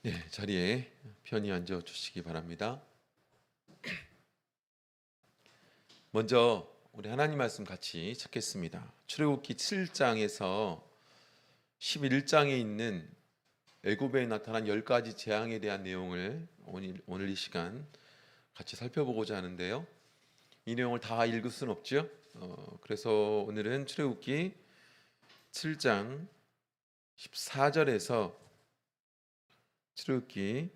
네, 자리에 편히 앉아 주시기 바랍니다. 먼저 우리 하나님 말씀 같이 찾겠습니다. 출애굽기 7장에서 11장에 있는 애굽에 나타난 10가지 재앙에 대한 내용을 오늘 이 시간 같이 살펴보고자 하는데요. 이 내용을 다 읽을 수는 없죠. 그래서 오늘은 출애굽기 7장 14절에서 출애굽기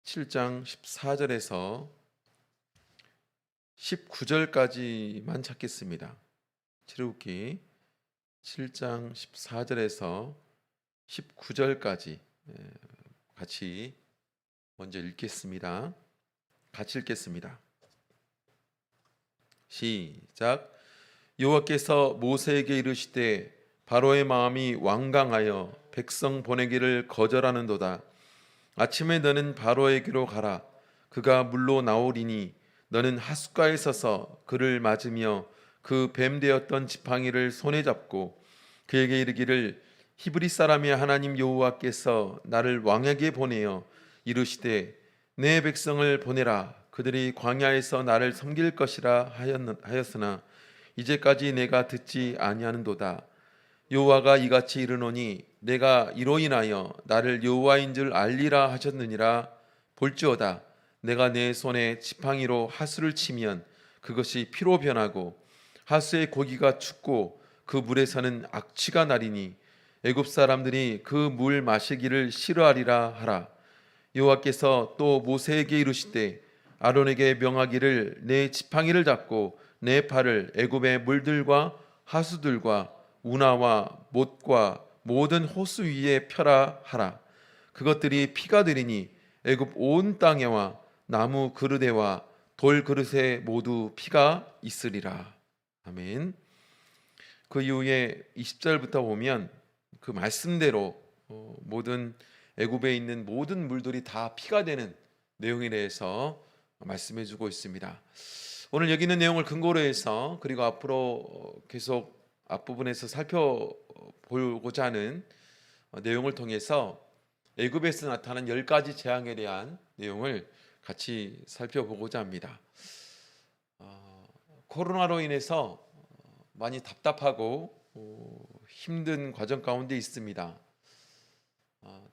7장 14절에서 19절까지만 찾겠습니다. 출애굽기 7장 14절에서 19절까지 같이 먼저 읽겠습니다. 같이 읽겠습니다. 시작. 여호와께서 모세에게 이르시되 바로의 마음이 완강하여 백성 보내기를 거절하는도다. 아침에 너는 바로에게로 가라. 그가 물로 나오리니 너는 하숫가에 서서 그를 맞으며 그 뱀 되었던 지팡이를 손에 잡고 그에게 이르기를 히브리 사람의 하나님 여호와께서 나를 왕에게 보내어 이르시되 내 백성을 보내라. 그들이 광야에서 나를 섬길 것이라 하였으나 이제까지 내가 듣지 아니하는도다. 여호와가 이같이 이르노니 내가 이로 인하여 나를 여호와인 줄 알리라 하셨느니라. 볼지어다 내가 내 손에 지팡이로 하수를 치면 그것이 피로 변하고 하수의 고기가 죽고 그 물에서는 악취가 나리니 애굽 사람들이 그 물 마시기를 싫어하리라 하라. 여호와께서 또 모세에게 이르시되 아론에게 명하기를 내 지팡이를 잡고 내 팔을 애굽의 물들과 하수들과 운하와 못과 모든 호수 위에 펴라 하라. 그것들이 피가 되리니 애굽 온 땅에와 나무 그릇에와 돌 그릇에 모두 피가 있으리라. 아멘. 그 이후에 20절부터 보면 그 말씀대로 모든 애굽에 있는 모든 물들이 다 피가 되는 내용에 대해서 말씀해 주고 있습니다. 오늘 여기 있는 내용을 근거로 해서 그리고 앞으로 계속 앞부분에서 살펴보고자 하는 내용을 통해서 애굽에서 나타난 10가지 재앙에 대한 내용을 같이 살펴보고자 합니다. 코로나로 인해서 많이 답답하고 힘든 과정 가운데 있습니다.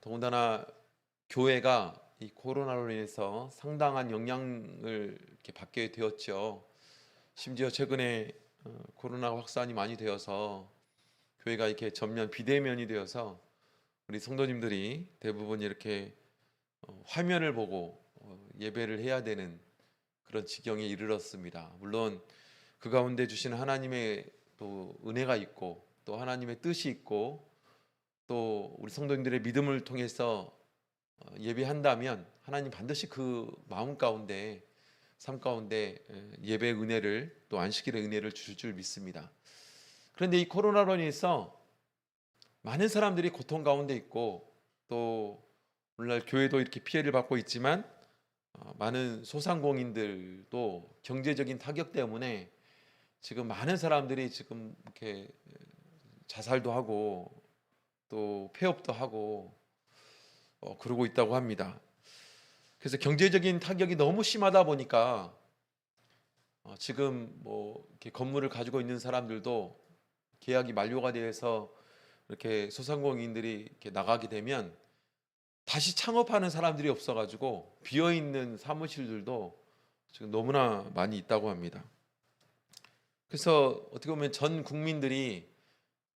더군다나 교회가 이 코로나로 인해서 상당한 영향을 이렇게 받게 되었죠. 심지어 최근에 코로나 확산이 많이 되어서 교회가 이렇게 전면 비대면이 되어서 우리 성도님들이 대부분 이렇게 화면을 보고 예배를 해야 되는 그런 지경에 이르렀습니다. 물론 그 가운데 주시는 하나님의 또 은혜가 있고 또 하나님의 뜻이 있고 또 우리 성도님들의 믿음을 통해서 예배한다면 하나님 반드시 그 마음 가운데 삶 가운데 예배의 은혜를 또 안식일의 은혜를 주실 줄 믿습니다. 그런데 이 코로나로 인해서 많은 사람들이 고통 가운데 있고 또 오늘날 교회도 이렇게 피해를 받고 있지만 많은 소상공인들도 경제적인 타격 때문에 지금 많은 사람들이 지금 이렇게 자살도 하고 또 폐업도 하고 그러고 있다고 합니다. 그래서 경제적인 타격이 너무 심하다 보니까 지금 뭐 이렇게 건물을 가지고 있는 사람들도 계약이 만료가 돼서 이렇게 소상공인들이 이렇게 나가게 되면 다시 창업하는 사람들이 없어가지고 비어 있는 사무실들도 지금 너무나 많이 있다고 합니다. 그래서 어떻게 보면 전 국민들이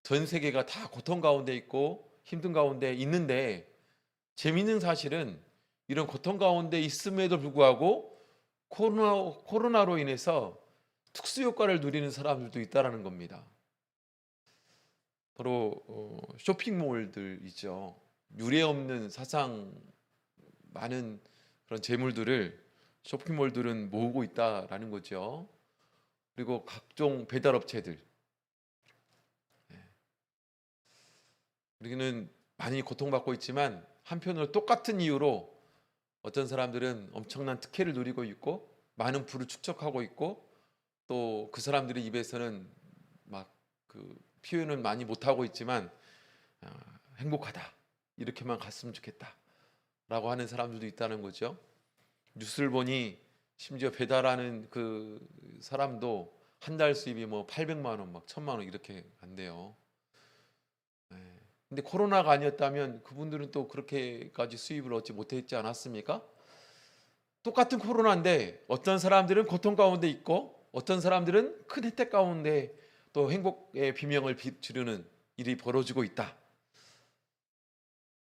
전 세계가 다 고통 가운데 있고 힘든 가운데 있는데 재미있는 사실은 이런 고통 가운데 있음에도 불구하고 코로나로 인해서 특수 효과를 누리는 사람들도 있다라는 겁니다. 바로 쇼핑몰들 있죠. 유례 없는 사상 많은 그런 재물들을 쇼핑몰들은 모으고 있다라는 거죠. 그리고 각종 배달업체들, 우리는 많이 고통받고 있지만 한편으로 똑같은 이유로 어떤 사람들은 엄청난 특혜를 누리고 있고 많은 부를 축적하고 있고 또 그 사람들의 입에서는 막 그 표현은 많이 못하고 있지만 행복하다 이렇게만 갔으면 좋겠다 하는 사람들도 있다는 거죠. 뉴스를 보니 심지어 배달하는 그 사람도 한 달 수입이 뭐 800만 원, 막 1000만 원 이렇게 간대요. 네. 근데 코로나가 아니었다면 그분들은 또 그렇게까지 수입을 얻지 못했지 않았습니까? 똑같은 코로나인데 어떤 사람들은 고통 가운데 있고 어떤 사람들은 큰 혜택 가운데 또 행복의 비명을 지르는 일이 벌어지고 있다.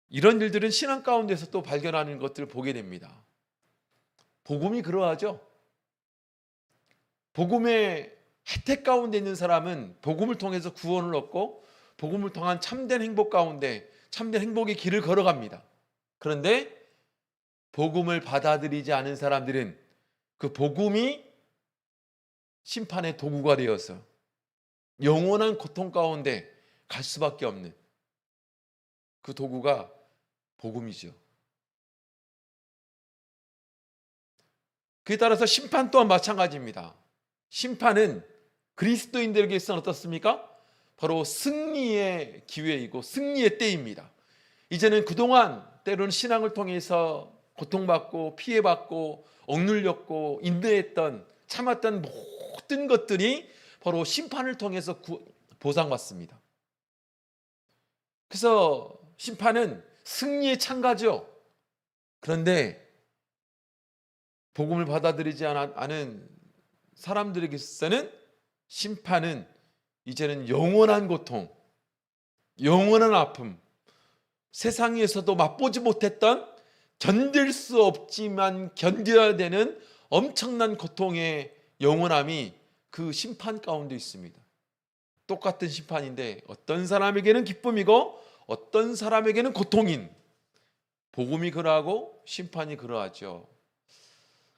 이런 일들은 신앙 가운데서 또 발견하는 것들을 보게 됩니다. 복음이 그러하죠. 복음의 혜택 가운데 있는 사람은 복음을 통해서 구원을 얻고 복음을 통한 참된 행복 가운데 참된 행복의 길을 걸어갑니다. 그런데 복음을 받아들이지 않은 사람들은 그 복음이 심판의 도구가 되어서 영원한 고통 가운데 갈 수밖에 없는 그 도구가 복음이죠. 그에 따라서 심판 또한 마찬가지입니다. 심판은 그리스도인들에게 있어서는 어떻습니까? 바로 승리의 기회이고 승리의 때입니다. 이제는 그동안 때로는 신앙을 통해서 고통받고 피해받고 억눌렸고 인내했던 참았던 모든 것들이 바로 심판을 통해서 보상받습니다. 그래서 심판은 승리의 창가죠. 그런데 복음을 받아들이지 않은 사람들에게서는 심판은 이제는 영원한 고통, 영원한 아픔, 세상에서도 맛보지 못했던 견딜 수 없지만 견뎌야 되는 엄청난 고통의 영원함이 그 심판 가운데 있습니다. 똑같은 심판인데 어떤 사람에게는 기쁨이고 어떤 사람에게는 고통인, 복음이 그러하고 심판이 그러하죠.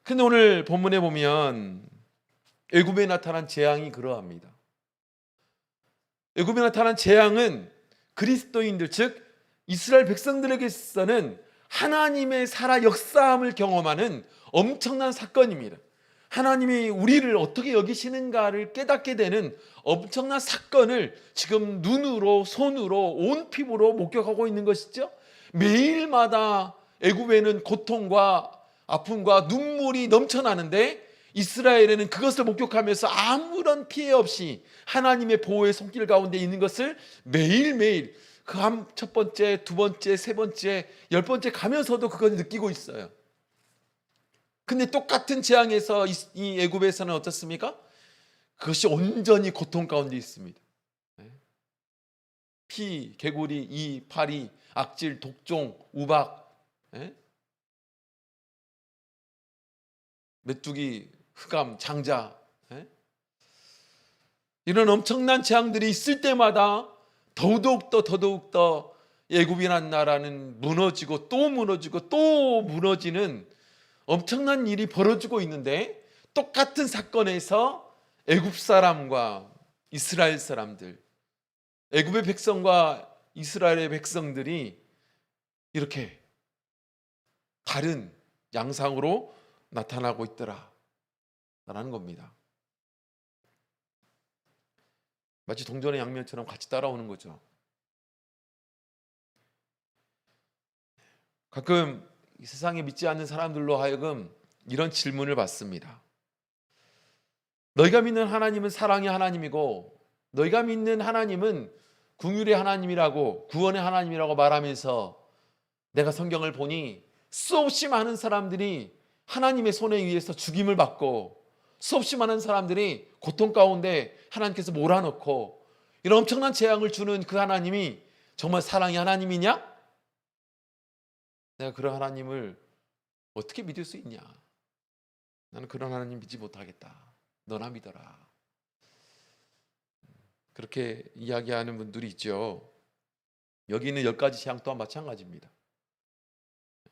근데 오늘 본문에 보면 애굽에 나타난 재앙이 그러합니다. 애굽에 나타난 재앙은 그리스도인들 즉 이스라엘 백성들에게서는 하나님의 살아 역사함을 경험하는 엄청난 사건입니다. 하나님이 우리를 어떻게 여기시는가를 깨닫게 되는 엄청난 사건을 지금 눈으로 손으로 온 피부로 목격하고 있는 것이죠. 매일마다 애굽에는 고통과 아픔과 눈물이 넘쳐나는데 이스라엘에는 그것을 목격하면서 아무런 피해 없이 하나님의 보호의 손길 가운데 있는 것을 매일매일 그 첫 번째, 두 번째, 세 번째, 10번째 가면서도 그걸 느끼고 있어요. 근데 똑같은 재앙에서 이 애굽에서는 어떻습니까? 그것이 온전히 고통 가운데 있습니다. 피, 개구리, 이, 파리, 악질, 독종, 우박, 메뚜기, 흑암, 장자, 이런 엄청난 재앙들이 있을 때마다 더더욱 더 애굽이라는 나라는 무너지고 또 무너지고 또 무너지는 엄청난 일이 벌어지고 있는데 똑같은 사건에서 애굽 사람과 이스라엘 사람들, 애굽의 백성과 이스라엘의 백성들이 이렇게 다른 양상으로 나타나고 있더라라는 겁니다. 마치 동전의 양면처럼 같이 따라오는 거죠. 가끔 이 세상에 믿지 않는 사람들로 하여금 이런 질문을 받습니다. 너희가 믿는 하나님은 사랑의 하나님이고 너희가 믿는 하나님은 긍휼의 하나님이라고 구원의 하나님이라고 말하면서 내가 성경을 보니 수없이 많은 사람들이 하나님의 손에 의해서 죽임을 받고 수없이 많은 사람들이 고통 가운데 하나님께서 몰아넣고 이런 엄청난 재앙을 주는 그 하나님이 정말 사랑의 하나님이냐? 내가 그런 하나님을 어떻게 믿을 수 있냐? 나는 그런 하나님 믿지 못하겠다. 너나 믿어라. 그렇게 이야기하는 분들이 있죠. 여기 있는 10가지 재앙 또한 마찬가지입니다.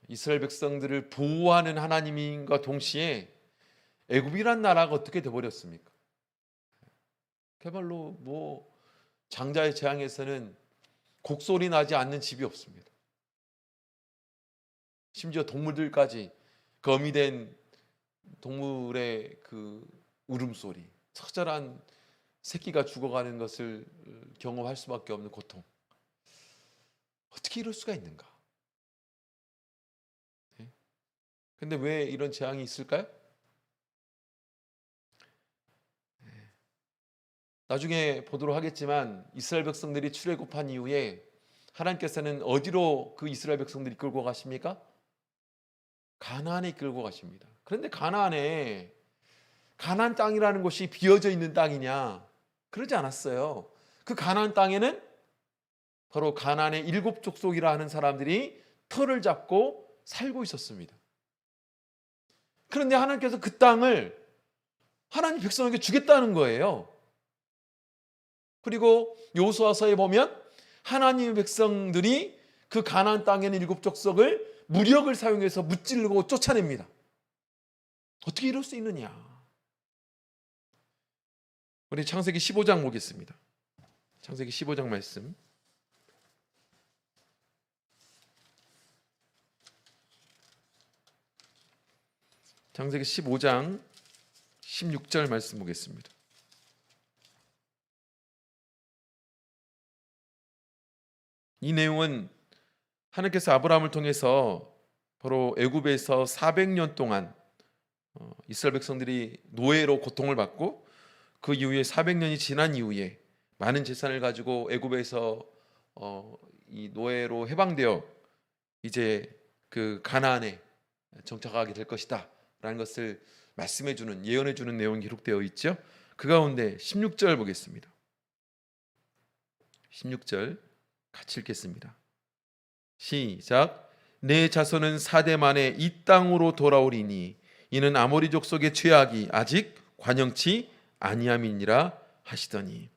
이스라엘 백성들을 보호하는 하나님과 동시에 애굽이란 나라가 어떻게 돼버렸습니까? 그야말로 뭐 장자의 재앙에서는 곡소리 나지 않는 집이 없습니다. 심지어 동물들까지 거미 된 동물의 그 울음소리, 처절한 새끼가 죽어가는 것을 경험할 수밖에 없는 고통. 어떻게 이럴 수가 있는가? 근데 왜 이런 재앙이 있을까요? 나중에 보도록 하겠지만 이스라엘 백성들이 출애굽한 이후에 하나님께서는 어디로 그 이스라엘 백성들이 끌고 가십니까? 가나안에 끌고 가십니다. 그런데 가나안 땅이라는 곳이 비어져 있는 땅이냐? 그러지 않았어요. 그 가나안 땅에는 바로 가나안의 7족속이라 하는 사람들이 터를 잡고 살고 있었습니다. 그런데 하나님께서 그 땅을 하나님 백성에게 주겠다는 거예요. 그리고 여호수아서에 보면 하나님의 백성들이 그 가나안 땅에 있는 7족속을 무력을 사용해서 무찌르고 쫓아냅니다. 어떻게 이럴 수 있느냐? 우리 창세기 15장 보겠습니다. 창세기 15장 말씀. 창세기 15장 16절 말씀 보겠습니다. 이 내용은 하나님께서 아브라함을 통해서 바로 애굽에서 400년 동안 이스라엘 백성들이 노예로 고통을 받고 그 이후에 400년이 지난 이후에 많은 재산을 가지고 애굽에서 이 노예로 해방되어 이제 그 가나안에 정착하게 될 것이다 라는 것을 말씀해 주는, 예언해 주는 내용이 기록되어 있죠. 그 가운데 16절 보겠습니다. 16절 같이 읽겠습니다. 시작. 내 자손은 4대 만에 이 땅으로 돌아오리니 이는 아모리 족속의 죄악이 아직 관영치 아니함이니라 하시더니,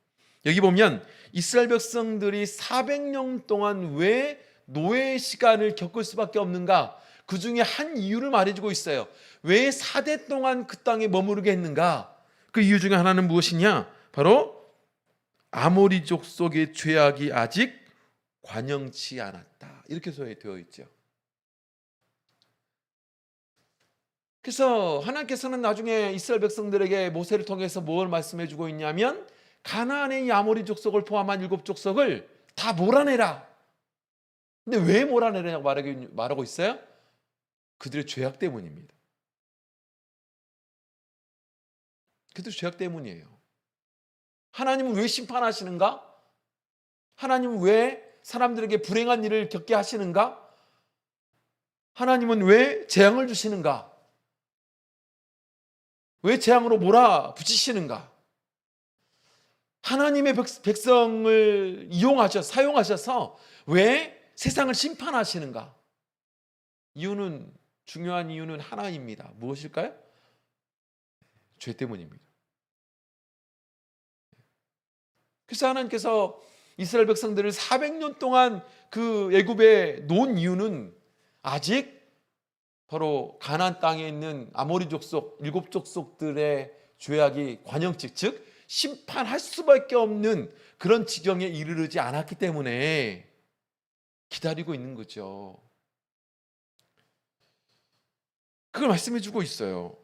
여기 보면 이스라엘 백성들이 400년 동안 왜 노예의 시간을 겪을 수밖에 없는가? 그 중에 한 이유를 말해주고 있어요. 왜 4대 동안 그 땅에 머무르게 했는가? 그 이유 중에 하나는 무엇이냐? 바로 아모리 족속의 죄악이 아직 관영치 않았다. 이렇게 되어 있죠. 그래서 하나님께서는 나중에 이스라엘 백성들에게 모세를 통해서 뭘 말씀해 주고 있냐면, 가나안의 이 아모리 족속을 포함한 7족속을 다 몰아내라. 근데 왜 몰아내라고 말하고 있어요? 그들의 죄악 때문입니다. 그들의 죄악 때문이에요. 하나님은 왜 심판하시는가? 하나님은 왜 사람들에게 불행한 일을 겪게 하시는가? 하나님은 왜 재앙을 주시는가? 왜 재앙으로 몰아붙이시는가? 하나님의 백성을 사용하셔서 왜 세상을 심판하시는가? 중요한 이유는 하나입니다. 무엇일까요? 죄 때문입니다. 그래서 하나님께서 이스라엘 백성들을 400년 동안 그 애굽에 놓은 이유는 아직 바로 가나안 땅에 있는 아모리 족속 7족속들의 죄악이 관영치, 즉 심판할 수밖에 없는 그런 지경에 이르르지 않았기 때문에 기다리고 있는 거죠. 그걸 말씀해 주고 있어요.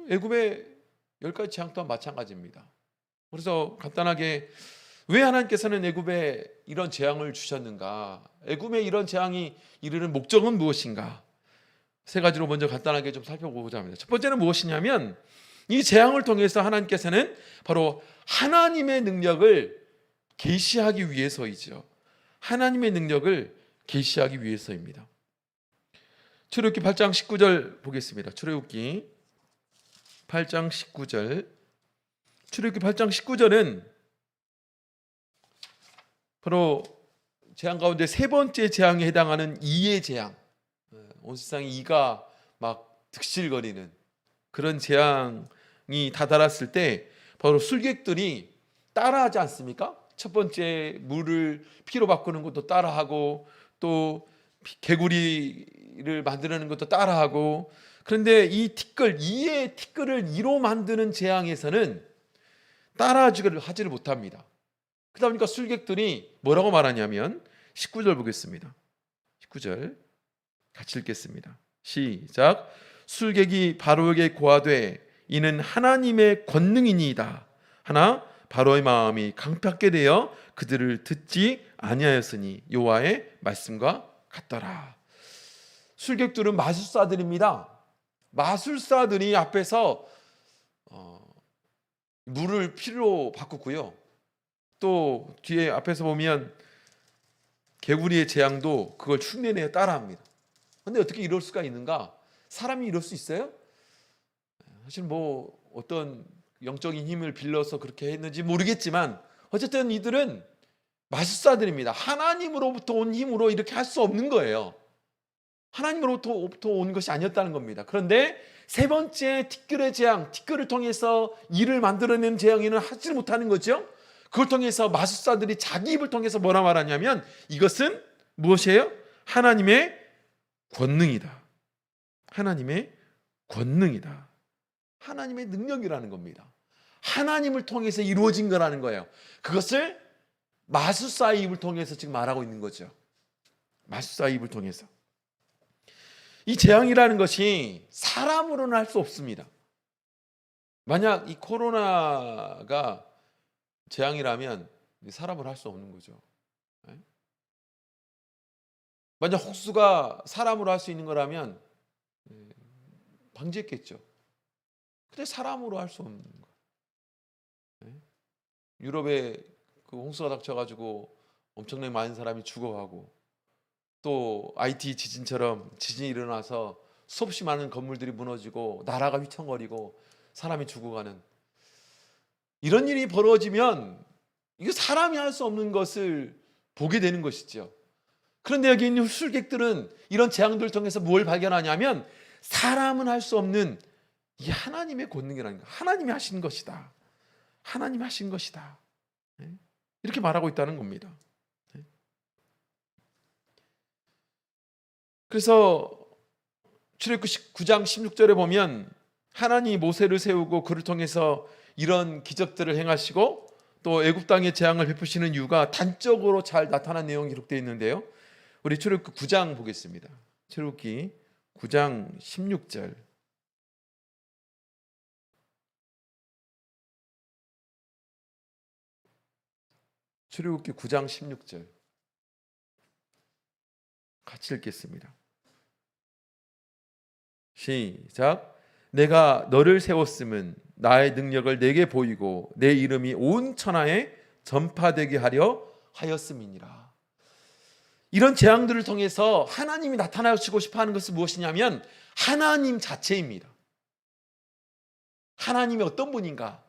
애굽의 10가지 재앙 또한 마찬가지입니다. 그래서 간단하게 왜 하나님께서는 애굽에 이런 재앙을 주셨는가? 애굽에 이런 재앙이 이르는 목적은 무엇인가? 3가지로 먼저 간단하게 좀 살펴보고자 합니다. 첫 번째는 무엇이냐면, 이 재앙을 통해서 하나님께서는 바로 하나님의 능력을 계시하기 위해서이죠. 하나님의 능력을 계시하기 위해서입니다. 출애굽기 8장 19절 보겠습니다. 출애굽기 8장 19절. 출애굽기 8장 19절은 바로 재앙 가운데 3번째 재앙에 해당하는 이의 재앙. 온 세상에 이가 막 득실거리는 그런 재앙이 다다랐을 때 바로 술객들이 따라하지 않습니까? 첫 번째 물을 피로 바꾸는 것도 따라하고, 또 개구리를 만드는 것도 따라하고. 그런데 이의 티끌을 이로 만드는 재앙에서는 따라하지를 못합니다. 그러다 보니까 술객들이 뭐라고 말하냐면, 19절 보겠습니다. 19절 같이 읽겠습니다. 시작. 술객이 바로에게 고하되 이는 하나님의 권능이니이다. 하나 바로의 마음이 강팍게 되어 그들을 듣지 아니하였으니 여호와의 말씀과 같더라. 술객들은 마술사들입니다. 마술사들이 앞에서 물을 피로 바꾸고요. 또 뒤에 앞에서 보면 개구리의 재앙도 그걸 흉내내어 따라합니다. 근데 어떻게 이럴 수가 있는가? 사람이 이럴 수 있어요? 사실 뭐 어떤 영적인 힘을 빌려서 그렇게 했는지 모르겠지만 어쨌든 이들은 마술사들입니다. 하나님으로부터 온 힘으로 이렇게 할 수 없는 거예요. 하나님으로부터 온 것이 아니었다는 겁니다. 그런데 세 번째 티끌의 재앙, 티끌을 통해서 이를 만들어낸 재앙에는 하지 못하는 거죠. 그걸 통해서 마술사들이 자기 입을 통해서 뭐라 말하냐면 이것은 무엇이에요? 하나님의 권능이다. 하나님의 권능이다. 하나님의 능력이라는 겁니다. 하나님을 통해서 이루어진 거라는 거예요. 그것을 마술사의 입을 통해서 지금 말하고 있는 거죠. 마술사의 입을 통해서. 이 재앙이라는 것이 사람으로는 할 수 없습니다. 만약 이 코로나가 재앙이라면 사람으로 할 수 없는 거죠. 만약 혹수가 사람으로 할 수 있는 거라면 방지했겠죠. 근데 사람으로 할 수 없는 거예요. 유럽에 그 홍수가 닥쳐가지고 엄청나게 많은 사람이 죽어가고 또 IT 지진처럼 지진이 일어나서 수없이 많은 건물들이 무너지고 나라가 휘청거리고 사람이 죽어가는 이런 일이 벌어지면 이게 사람이 할 수 없는 것을 보게 되는 것이죠. 그런데 여기 있는 술객들은 이런 재앙들을 통해서 뭘 발견하냐면 사람은 할 수 없는 이게 하나님의 권능이라는 거. 하나님이 하신 것이다. 하나님이 하신 것이다. 이렇게 말하고 있다는 겁니다. 그래서 출애굽기 9장 16절에 보면 하나님이 모세를 세우고 그를 통해서 이런 기적들을 행하시고 또 애굽 땅에 재앙을 베푸시는 이유가 단적으로 잘 나타난 내용이 기록되어 있는데요. 우리 출애굽기 9장 보겠습니다. 출애굽기 9장 16절. 출애굽기 9장 16절. 같이 읽겠습니다. 시작. 내가 너를 세웠음은 나의 능력을 내게 보이고 내 이름이 온 천하에 전파되게 하려 하였음이니라. 이런 재앙들을 통해서 하나님이 나타나시고 싶어하는 것은 무엇이냐면 하나님 자체입니다. 하나님이 어떤 분인가?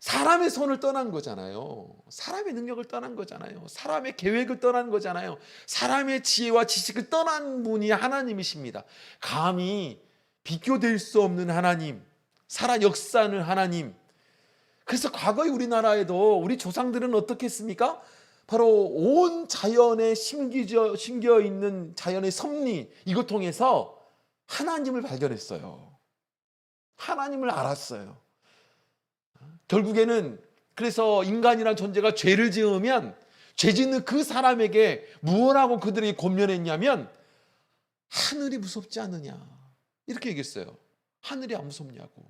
사람의 손을 떠난 거잖아요. 사람의 능력을 떠난 거잖아요. 사람의 계획을 떠난 거잖아요. 사람의 지혜와 지식을 떠난 분이 하나님이십니다. 감히 비교될 수 없는 하나님, 살아 역사하는 하나님. 그래서 과거의 우리나라에도 우리 조상들은 어떻게 했습니까? 바로 온 자연에 심겨 있는 자연의 섭리, 이것 통해서 하나님을 발견했어요. 하나님을 알았어요. 결국에는 그래서 인간이란 존재가 죄를 지으면 죄 짓는 그 사람에게 무엇하고 그들이 권면했냐면 하늘이 무섭지 않느냐 이렇게 얘기했어요. 하늘이 안 무섭냐고.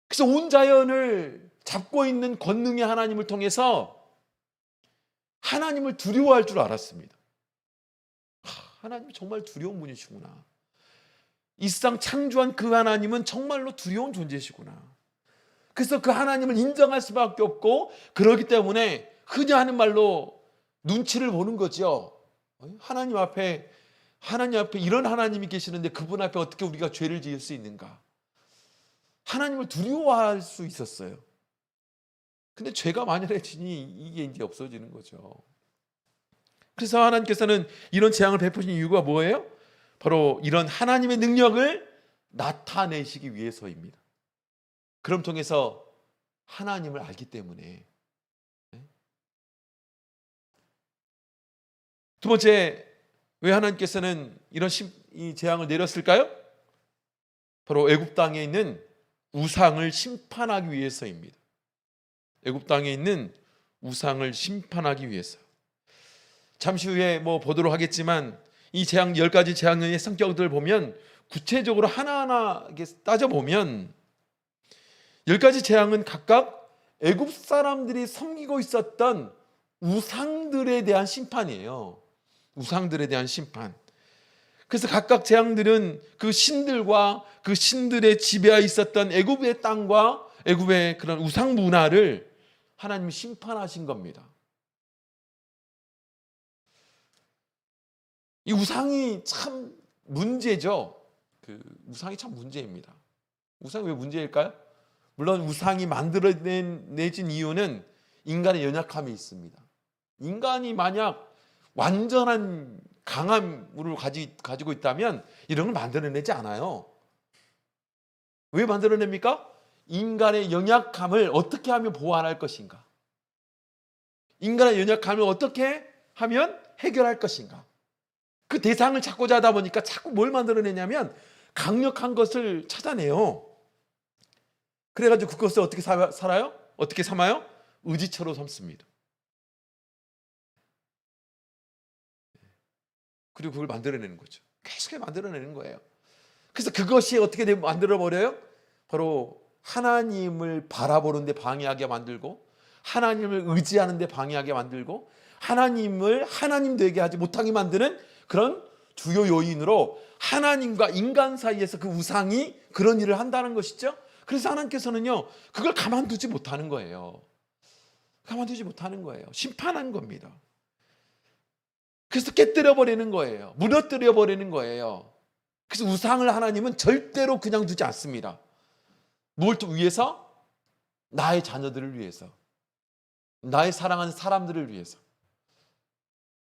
그래서 온 자연을 잡고 있는 권능의 하나님을 통해서 하나님을 두려워할 줄 알았습니다. 하나님 정말 두려운 분이시구나. 이 세상 창조한 그 하나님은 정말로 두려운 존재시구나. 그래서 그 하나님을 인정할 수밖에 없고 그러기 때문에 흔히 하는 말로 눈치를 보는 거죠. 하나님 앞에 이런 하나님이 계시는데 그분 앞에 어떻게 우리가 죄를 지을 수 있는가? 하나님을 두려워할 수 있었어요. 근데 죄가 만연해지니 이게 이제 없어지는 거죠. 그래서 하나님께서는 이런 재앙을 베푸신 이유가 뭐예요? 바로 이런 하나님의 능력을 나타내시기 위해서입니다. 그럼 통해서 하나님을 알기 때문에. 두 번째, 왜 하나님께서는 이 재앙을 내렸을까요? 바로 애굽 땅에 있는 우상을 심판하기 위해서입니다. 애굽 땅에 있는 우상을 심판하기 위해서. 잠시 후에 보도록 하겠지만 이 재앙 10가지 재앙의 성격들을 보면 구체적으로 하나하나 따져보면 10가지 재앙은 각각 애굽 사람들이 섬기고 있었던 우상들에 대한 심판이에요. 우상들에 대한 심판. 그래서 각각 재앙들은 그 신들과 그 신들의 지배하에 있었던 애굽의 땅과 애굽의 그런 우상 문화를 하나님이 심판하신 겁니다. 이 우상이 참 문제죠. 그 우상이 참 문제입니다. 우상이 왜 문제일까요? 물론 우상이 만들어내진 이유는 인간의 연약함이 있습니다. 인간이 만약 완전한 강함을 가지고 있다면 이런 걸 만들어내지 않아요. 왜 만들어냅니까? 인간의 연약함을 어떻게 하면 보완할 것인가? 인간의 연약함을 어떻게 하면 해결할 것인가? 그 대상을 찾고자 하다 보니까 자꾸 뭘 만들어내냐면 강력한 것을 찾아내요. 그래가지고 그것을 어떻게 살아요? 어떻게 삼아요? 의지처로 삼습니다. 그리고 그걸 만들어내는 거죠. 계속 만들어내는 거예요. 그래서 그것이 어떻게 만들어버려요? 바로 하나님을 바라보는 데 방해하게 만들고, 하나님을 의지하는 데 방해하게 만들고, 하나님을 하나님 되게 하지 못하게 만드는 그런 주요 요인으로 하나님과 인간 사이에서 그 우상이 그런 일을 한다는 것이죠. 그래서 하나님께서는요, 그걸 가만두지 못하는 거예요. 가만두지 못하는 거예요. 심판한 겁니다. 그래서 깨뜨려 버리는 거예요. 무너뜨려 버리는 거예요. 그래서 우상을 하나님은 절대로 그냥 두지 않습니다. 무엇을 위해서? 나의 자녀들을 위해서, 나의 사랑하는 사람들을 위해서.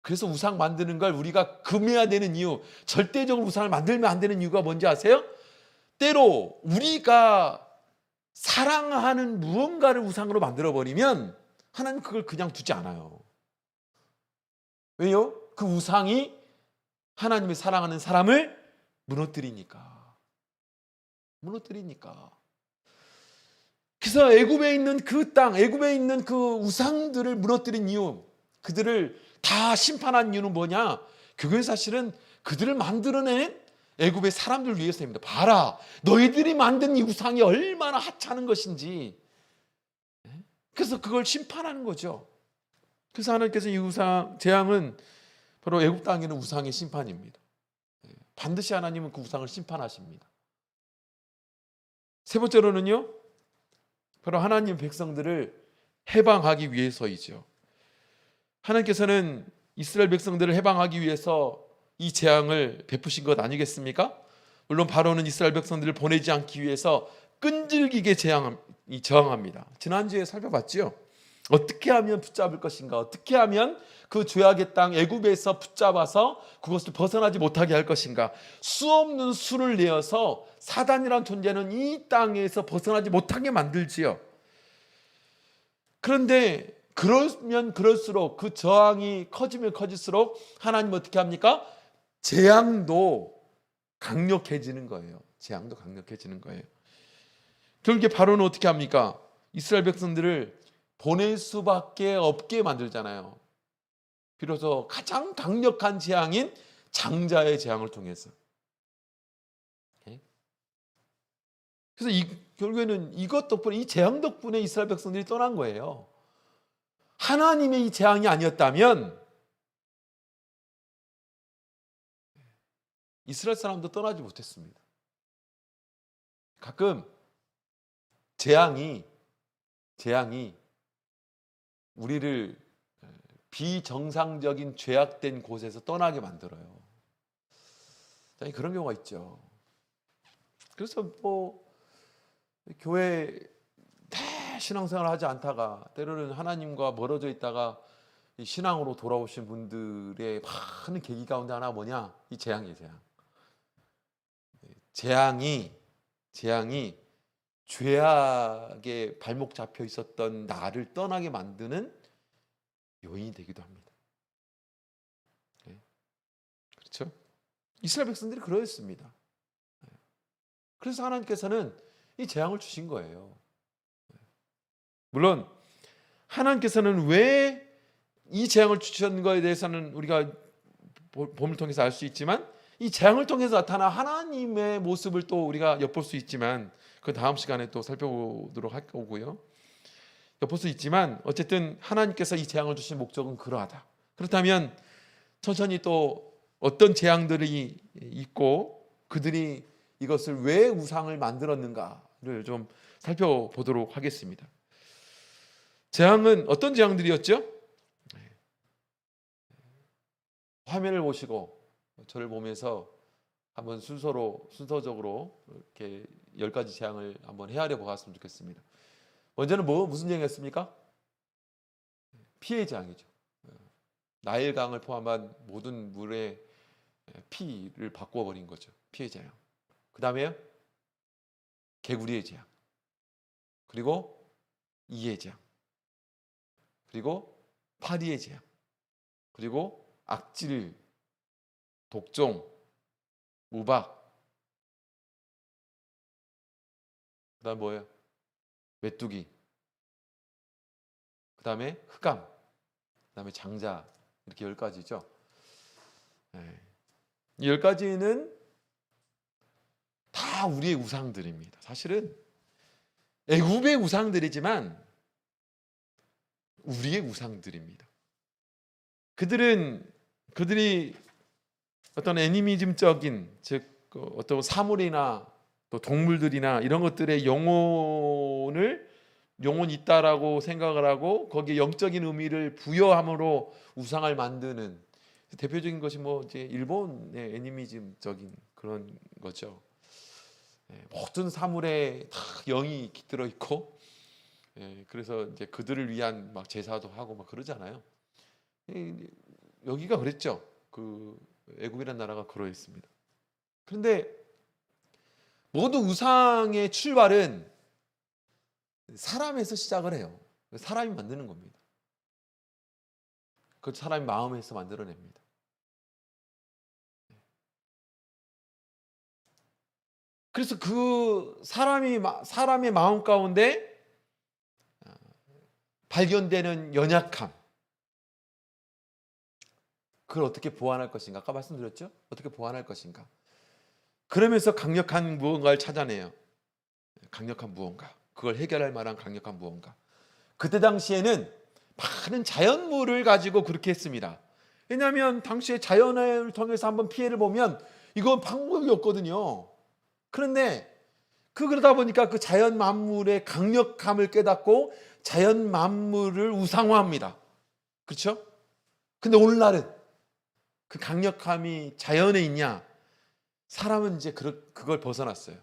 그래서 우상 만드는 걸 우리가 금해야 되는 이유, 절대적으로 우상을 만들면 안 되는 이유가 뭔지 아세요? 때로 우리가 사랑하는 무언가를 우상으로 만들어버리면 하나님 그걸 그냥 두지 않아요. 왜요? 그 우상이 하나님이 사랑하는 사람을 무너뜨리니까. 그래서 애굽에 있는 그 땅, 애굽에 있는 그 우상들을 무너뜨린 이유, 그들을 다 심판한 이유는 뭐냐? 그건 사실은 그들을 만들어낸 애굽의 사람들 위해서입니다. 봐라, 너희들이 만든 이 우상이 얼마나 하찮은 것인지. 그래서 그걸 심판하는 거죠. 그래서 하나님께서 이 우상 재앙은 바로 애굽 땅에는 우상의 심판입니다. 반드시 하나님은 그 우상을 심판하십니다. 세 번째로는요, 바로 하나님 백성들을 해방하기 위해서이죠. 하나님께서는 이스라엘 백성들을 해방하기 위해서 이 재앙을 베푸신 것 아니겠습니까? 물론 바로는 이스라엘 백성들을 보내지 않기 위해서 끈질기게 저항합니다. 지난주에 살펴봤죠. 어떻게 하면 붙잡을 것인가? 어떻게 하면 그 죄악의 땅 애굽에서 붙잡아서 그것을 벗어나지 못하게 할 것인가? 수없는 수를 내어서 사단이란 존재는 이 땅에서 벗어나지 못하게 만들지요. 그런데 그러면 그럴수록, 그 저항이 커지면 커질수록 하나님은 어떻게 합니까? 재앙도 강력해지는 거예요. 재앙도 강력해지는 거예요. 결국에 바로는 어떻게 합니까? 이스라엘 백성들을 보낼 수밖에 없게 만들잖아요. 비로소 가장 강력한 재앙인 장자의 재앙을 통해서. 그래서 결국에는 이것 덕분에, 이 재앙 덕분에 이스라엘 백성들이 떠난 거예요. 하나님의 이 재앙이 아니었다면 이스라엘 사람도 떠나지 못했습니다. 가끔 재앙이 우리를 비정상적인 죄악된 곳에서 떠나게 만들어요. 그런 경우가 있죠. 그래서 교회 신앙생활을 하지 않다가 때로는 하나님과 멀어져 있다가 신앙으로 돌아오신 분들의 많은 계기 가운데 하나가 뭐냐? 이 재앙이에요. 재앙이 죄악에 발목 잡혀 있었던 나를 떠나게 만드는 요인이 되기도 합니다. 그렇죠? 이스라엘 백성들이 그러했습니다. 그래서 하나님께서는 이 재앙을 주신 거예요. 물론 하나님께서는 왜 이 재앙을 주신 거에 대해서는 우리가 본을 통해서 알 수 있지만, 이 재앙을 통해서 나타난 하나님의 모습을 또 우리가 엿볼 수 있지만, 그 다음 시간에 또 살펴보도록 할 거고요. 엿볼 수 있지만 어쨌든 하나님께서 이 재앙을 주신 목적은 그러하다. 그렇다면 천천히 또 어떤 재앙들이 있고 그들이 이것을 왜 우상을 만들었는가를 좀 살펴보도록 하겠습니다. 재앙은 어떤 재앙들이었죠? 화면을 보시고 저를 보면서 한번 순서적으로 이렇게 10가지 재앙을 한번 헤아려 보았으면 좋겠습니다. 먼저는 무슨 재앙이었습니까? 피해 재앙이죠. 나일강을 포함한 모든 물의 피를 바꿔버린 거죠. 피해 재앙. 그 다음에요, 개구리의 재앙. 그리고 이의 재앙. 그리고 파리의 재앙. 그리고 악질, 독종, 우박. 그 다음 뭐예요? 메뚜기. 그 다음에 흑암. 그 다음에 장자. 이렇게 10가지죠. 이 10가지는 다 우리의 우상들입니다. 사실은 애굽의 우상들이지만 우리의 우상들입니다. 그들이 어떤 애니미즘적인, 즉 어떤 사물이나 또 동물들이나 이런 것들의 영혼이 있다라고 생각을 하고 거기에 영적인 의미를 부여함으로 우상을 만드는 대표적인 것이 이제 일본의 애니미즘적인 그런 거죠. 모든 사물에 다 영이 깃들어 있고, 그래서 이제 그들을 위한 막 제사도 하고 막 그러잖아요. 여기가 그랬죠. 그 애굽이라는 나라가 그러했습니다. 그런데 모든 우상의 출발은 사람에서 시작을 해요. 사람이 만드는 겁니다. 그 사람이 마음에서 만들어냅니다. 그래서 그 사람의 마음 가운데 발견되는 연약함, 그걸 어떻게 보완할 것인가? 아까 말씀드렸죠? 어떻게 보완할 것인가? 그러면서 강력한 무언가를 찾아내요. 강력한 무언가. 그걸 해결할 만한 강력한 무언가. 그때 당시에는 많은 자연물을 가지고 그렇게 했습니다. 왜냐하면 당시에 자연을 통해서 한번 피해를 보면 이건 방법이 없거든요. 그런데 그러다 보니까 그 자연 만물의 강력함을 깨닫고 자연 만물을 우상화합니다. 그렇죠? 근데 오늘날은 그 강력함이 자연에 있냐? 사람은 이제 그걸 벗어났어요.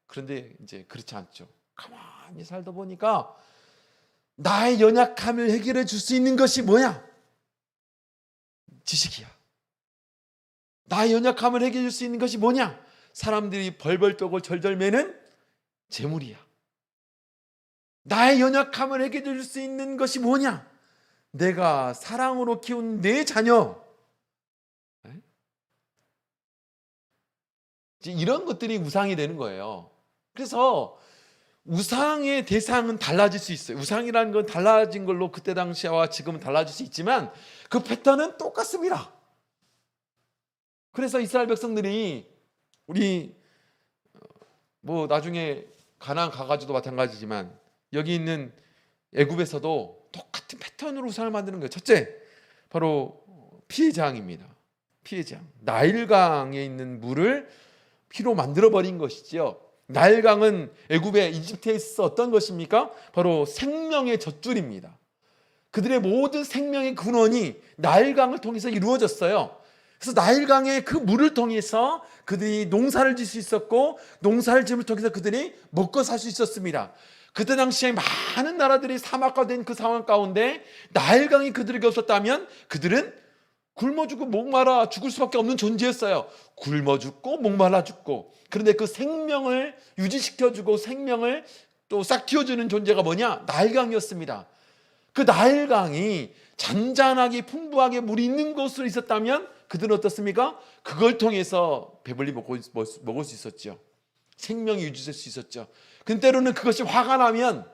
그런데 이제 그렇지 않죠. 가만히 살다 보니까 나의 연약함을 해결해 줄 수 있는 것이 뭐야? 지식이야. 나의 연약함을 해결해 줄 수 있는 것이 뭐냐? 사람들이 벌벌 떠고 절절 매는 재물이야. 나의 연약함을 해결해 줄 수 있는 것이 뭐냐? 내가 사랑으로 키운 내 자녀. 이런 것들이 우상이 되는 거예요. 그래서 우상의 대상은 달라질 수 있어요. 우상이라는 건 달라진 걸로 그때 당시와 지금은 달라질 수 있지만 그 패턴은 똑같습니다. 그래서 이스라엘 백성들이 우리 나중에 가나안 가가지고도 마찬가지지만 여기 있는 애굽에서도 똑같은 패턴으로 우상을 만드는 거예요. 첫째, 바로 피해 재앙입니다. 피해 재앙. 나일강에 있는 물을 피로 만들어버린 것이지요. 나일강은 애굽의 이집트에 있어 어떤 것입니까? 바로 생명의 젖줄입니다. 그들의 모든 생명의 근원이 나일강을 통해서 이루어졌어요. 그래서 나일강의 그 물을 통해서 그들이 농사를 지을 수 있었고 농사를 지음을 통해서 그들이 먹고 살 수 있었습니다. 그때 당시에 많은 나라들이 사막화된 그 상황 가운데 나일강이 그들에게 없었다면 그들은 굶어 죽고 목말라 죽을 수밖에 없는 존재였어요. 굶어 죽고 목말라 죽고. 그런데 그 생명을 유지시켜주고 생명을 또 싹 틔워주는 존재가 뭐냐? 나일강이었습니다. 그 나일강이 잔잔하게 풍부하게 물이 있는 곳으로 있었다면 그들은 어떻습니까? 그걸 통해서 배불리 먹을 수 있었죠. 생명이 유지될 수 있었죠. 근데 때로는 그것이 화가 나면,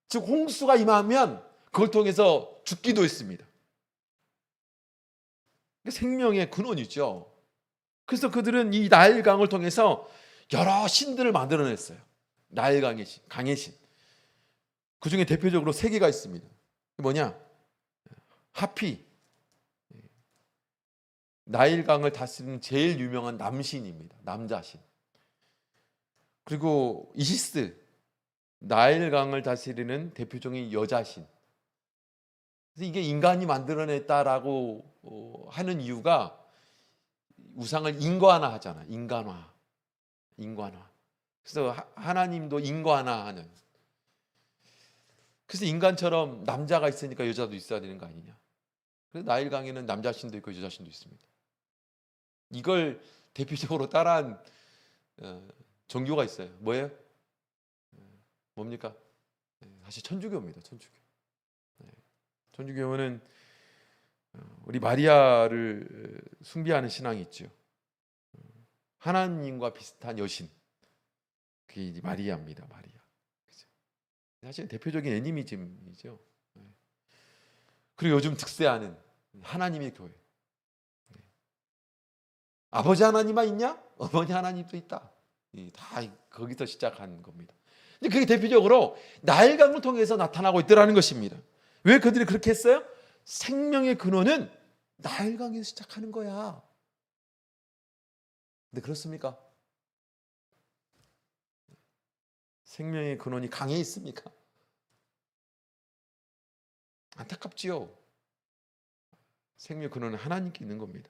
즉 홍수가 임하면 그걸 통해서 죽기도 했습니다. 생명의 근원이죠. 그래서 그들은 이 나일강을 통해서 여러 신들을 만들어냈어요. 나일강의 신, 강의 신. 그 중에 대표적으로 3개가 있습니다. 뭐냐? 하피, 나일강을 다스리는 제일 유명한 남신입니다. 남자신. 그리고 이시스, 나일강을 다스리는 대표적인 여자신. 그래서 이게 인간이 만들어냈다라고 하는 이유가 우상을 인간화하잖아. 인간화. 그래서 하나님도 인간화하는. 그래서 인간처럼 남자가 있으니까 여자도 있어야 되는 거 아니냐. 그래서 나일강에는 남자신도 있고 여자신도 있습니다. 이걸 대표적으로 따라한 종교가 있어요. 뭐예요? 뭡니까? 사실 천주교입니다. 천주교는 우리 마리아를 숭배하는 신앙이 있죠. 하나님과 비슷한 여신, 그게 마리아입니다. 마리아. 사실 대표적인 애니미즘이죠. 그리고 요즘 득세하는 하나님의 교회. 아버지 하나님만 있냐? 어머니 하나님도 있다. 다 거기서 시작한 겁니다. 근데 그게 대표적으로 나일강을 통해서 나타나고 있더라는 것입니다. 왜 그들이 그렇게 했어요? 생명의 근원은 나일강에서 시작하는 거야. 근데 그렇습니까? 생명의 근원이 강에 있습니까? 안타깝지요. 생명의 근원은 하나님께 있는 겁니다.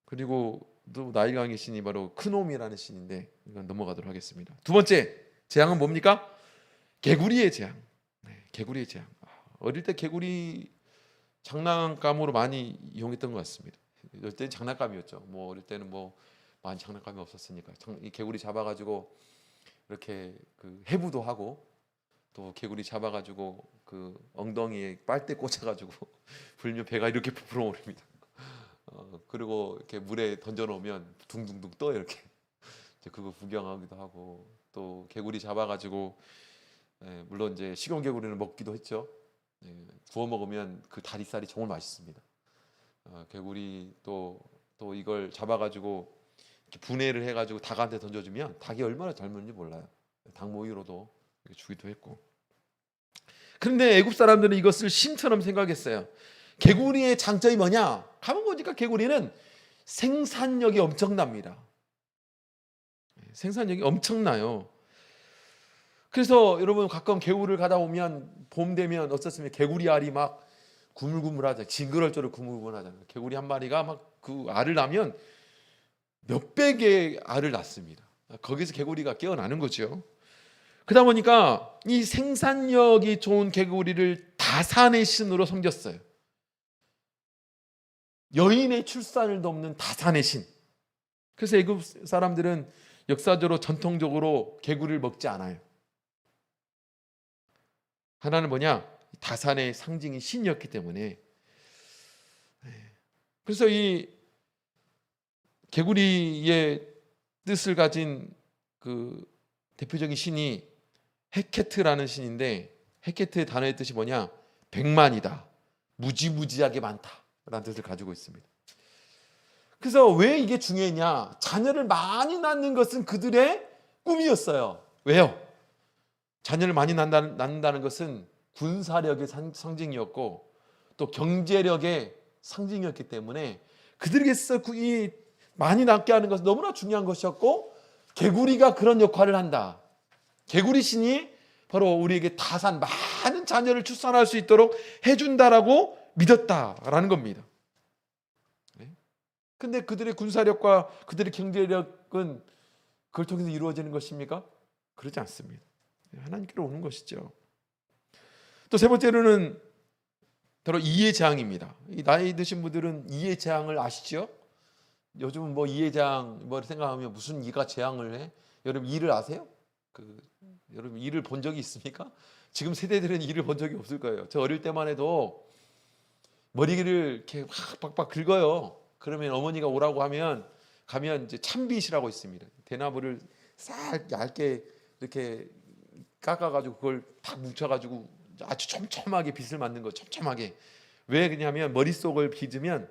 그리고 또 나일강의 신이 바로 크놈이라는 신인데 이건 넘어가도록 하겠습니다. 두 번째 재앙은 뭡니까? 개구리의 재앙. 개구리의 재앙. 어릴 때 개구리 장난감으로 많이 이용했던 것 같습니다. 어릴 때는 장난감이었죠. 뭐 어릴 때는 뭐 많이 장난감이 없었으니까 이 개구리 잡아가지고 이렇게 그 해부도 하고 또 개구리 잡아가지고 그 엉덩이에 빨대 꽂아가지고 불면 배가 이렇게 부풀어오릅니다. 그리고 이렇게 물에 던져놓으면 둥둥둥 떠 이렇게. 이제 그거 구경하기도 하고 또 개구리 잡아가지고 물론 이제 식용개구리를 먹기도 했죠. 구워 먹으면 그 다리살이 정말 맛있습니다. 개구리 또 이걸 잡아가지고 이렇게 분해를 해가지고 닭한테 던져주면 닭이 얼마나 잘 먹는지 몰라요. 닭 모이로도 주기도 했고. 그런데 애굽 사람들은 이것을 신처럼 생각했어요. 개구리의 장점이 뭐냐? 가만 보니까 개구리는 생산력이 엄청납니다. 생산력이 엄청나요. 그래서 여러분 가끔 개구리를 가다 보면 봄 되면 어떻습니까? 개구리 알이 막 구물구물하죠. 징그러울 구물구물하잖아요. 개구리 한 마리가 막 그 알을 낳으면 몇백 개의 알을 낳습니다. 거기서 개구리가 깨어나는 거죠. 그러다 보니까 이 생산력이 좋은 개구리를 다산의 신으로 섬겼어요. 여인의 출산을 돕는 다산의 신. 그래서 애굽 사람들은 역사적으로 전통적으로 개구리를 먹지 않아요. 하나는 뭐냐? 다산의 상징이 신이었기 때문에. 그래서 이 개구리의 뜻을 가진 그 대표적인 신이 헤케트라는 신인데, 헤케트의 단어의 뜻이 뭐냐? 백만이다, 무지무지하게 많다라는 뜻을 가지고 있습니다. 그래서 왜 이게 중요했냐? 자녀를 많이 낳는 것은 그들의 꿈이었어요. 왜요? 자녀를 많이 낳는다는 것은 군사력의 상징이었고 또 경제력의 상징이었기 때문에 그들에게서 이 많이 낳게 하는 것은 너무나 중요한 것이었고, 개구리가 그런 역할을 한다. 개구리 신이 바로 우리에게 다산 많은 자녀를 출산할 수 있도록 해준다라고 믿었다라는 겁니다. 근데 그들의 군사력과 그들의 경제력은 그걸 통해서 이루어지는 것입니까? 그렇지 않습니다. 하나님께로 오는 것이죠. 또 세 번째로는 바로 이의 재앙입니다. 나이 드신 분들은 이의 재앙을 아시죠? 요즘은 뭐 이의 재앙 뭐 생각하면 무슨 이가 재앙을 해? 여러분 이를 아세요? 여러분 이를 본 적이 있습니까? 지금 세대들은 이를 본 적이 없을 거예요. 저 어릴 때만 해도 머리를 이렇게 확 박박 긁어요. 그러면 어머니가 오라고 가면 이제 참빗이라고 있습니다. 대나무를 싹 얇게 이렇게 깎아가지고 그걸 딱 뭉쳐가지고 아주 촘촘하게 빗을 맞는 거, 촘촘하게. 왜 그러냐면 머릿속을 빗으면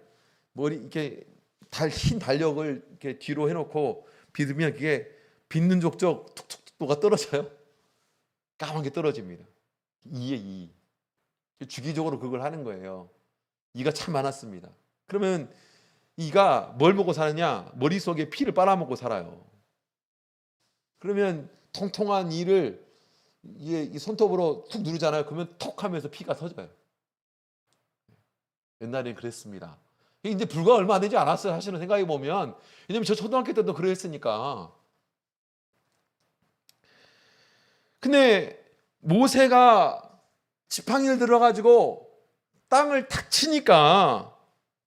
이렇게 흰 달력을 이렇게 뒤로 해놓고 빗으면 그게 빗는 족족 툭툭 뭐가 떨어져요. 까만 게 떨어집니다. 이에 이. 주기적으로 그걸 하는 거예요. 이가 참 많았습니다. 그러면 이가 뭘 먹고 사느냐? 머릿속에 피를 빨아먹고 살아요. 그러면 통통한 이를 이 손톱으로 툭 누르잖아요. 그러면 톡 하면서 피가 터져요. 옛날엔 그랬습니다. 이제 불과 얼마 되지 않았어요. 사실은 생각해 보면. 왜냐면 저 초등학교 때도 그랬으니까. 근데 모세가 지팡이를 들어가지고 땅을 탁 치니까,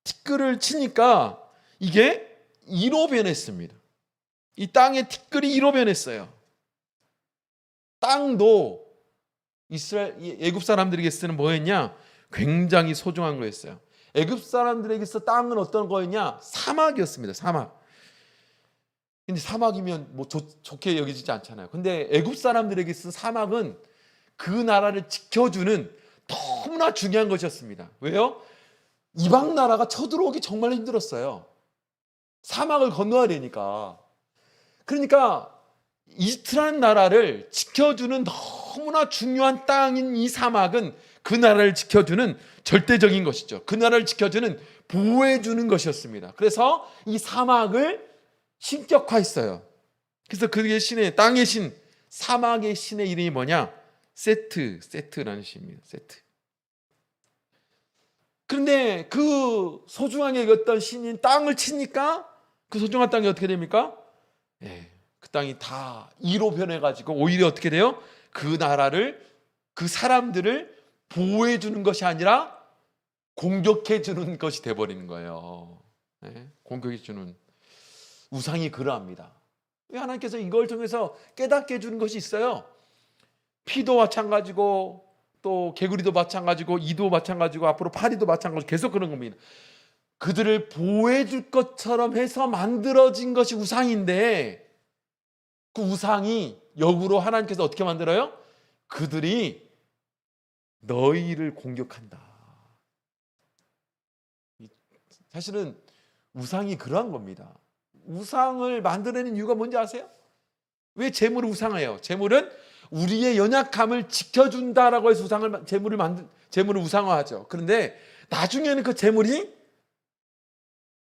티끌을 치니까 이게 이로 변했습니다. 이 땅의 티끌이 이로 변했어요. 땅도 애굽 사람들에게 쓰는 뭐였냐? 굉장히 소중한 거였어요. 애굽 사람들에게서 땅은 어떤 거였냐? 사막이었습니다. 사막. 근데 사막이면 뭐 좋게 여기지지 않잖아요. 근데 애굽 사람들에게서 사막은 그 나라를 지켜주는 너무나 중요한 것이었습니다. 왜요? 이방 나라가 쳐들어오기 정말 힘들었어요. 사막을 건너야 되니까. 그러니까 이스라엘 나라를 지켜주는 너무나 중요한 땅인 이 사막은 그 나라를 지켜주는 절대적인 것이죠. 그 나라를 지켜주는 보호해주는 것이었습니다. 그래서 이 사막을 신격화했어요. 그래서 그게 신의, 땅의 신, 사막의 신의 이름이 뭐냐? 세트라는 신입니다. 세트. 그런데 그 소중하게 여겼던 신인 땅을 치니까 그 소중한 땅이 어떻게 됩니까? 그 땅이 다 이로 변해가지고 오히려 어떻게 돼요? 그 나라를, 그 사람들을 보호해주는 것이 아니라 공격해주는 것이 돼버리는 거예요. 공격해주는. 우상이 그러합니다. 하나님께서 이걸 통해서 깨닫게 해주는 것이 있어요. 피도 마찬가지고 또 개구리도 마찬가지고 이도 마찬가지고 앞으로 파리도 마찬가지고 계속 그런 겁니다. 그들을 보호해 줄 것처럼 해서 만들어진 것이 우상인데 그 우상이 역으로 하나님께서 어떻게 만들어요? 그들이 너희를 공격한다. 사실은 우상이 그러한 겁니다. 우상을 만들어내는 이유가 뭔지 아세요? 왜 재물을 우상해요? 재물은 우리의 연약함을 지켜준다라고 해서 재물을 우상화하죠. 그런데 나중에는 그 재물이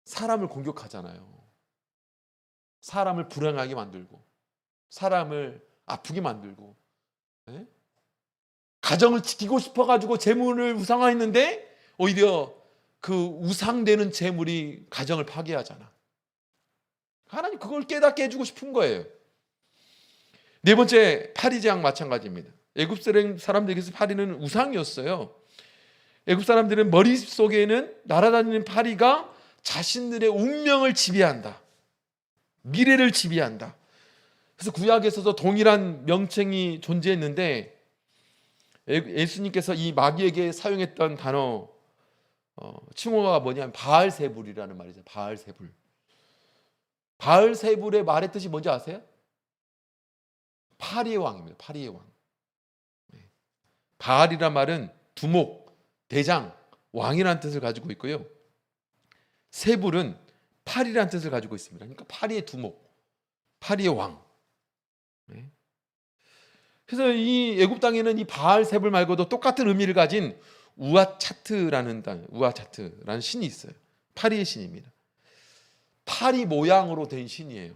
사람을 공격하잖아요. 사람을 불행하게 만들고, 사람을 아프게 만들고, 가정을 지키고 싶어가지고 재물을 우상화했는데 오히려 그 우상되는 재물이 가정을 파괴하잖아. 하나님 그걸 깨닫게 해주고 싶은 거예요. 네 번째, 파리제왕 마찬가지입니다. 애굽 사람들에게서 파리는 우상이었어요. 애굽 사람들은 머릿속에는 날아다니는 파리가 자신들의 운명을 지배한다. 미래를 지배한다. 그래서 구약에서도 동일한 명칭이 존재했는데 예수님께서 이 마귀에게 사용했던 단어 칭호가 뭐냐면 바알세불이라는 말이죠. 바알세불. 바알세불의 말의 뜻이 뭔지 아세요? 파리의 왕입니다. 파리의 왕. 바알이란 말은 두목, 대장, 왕이라는 뜻을 가지고 있고요. 세불은 파리라는 뜻을 가지고 있습니다. 그러니까 파리의 두목, 파리의 왕. 그래서 이 애굽 땅에는 이 바알세불 말고도 똑같은 의미를 가진 우아차트라는 신이 있어요. 파리의 신입니다. 파리 모양으로 된 신이에요.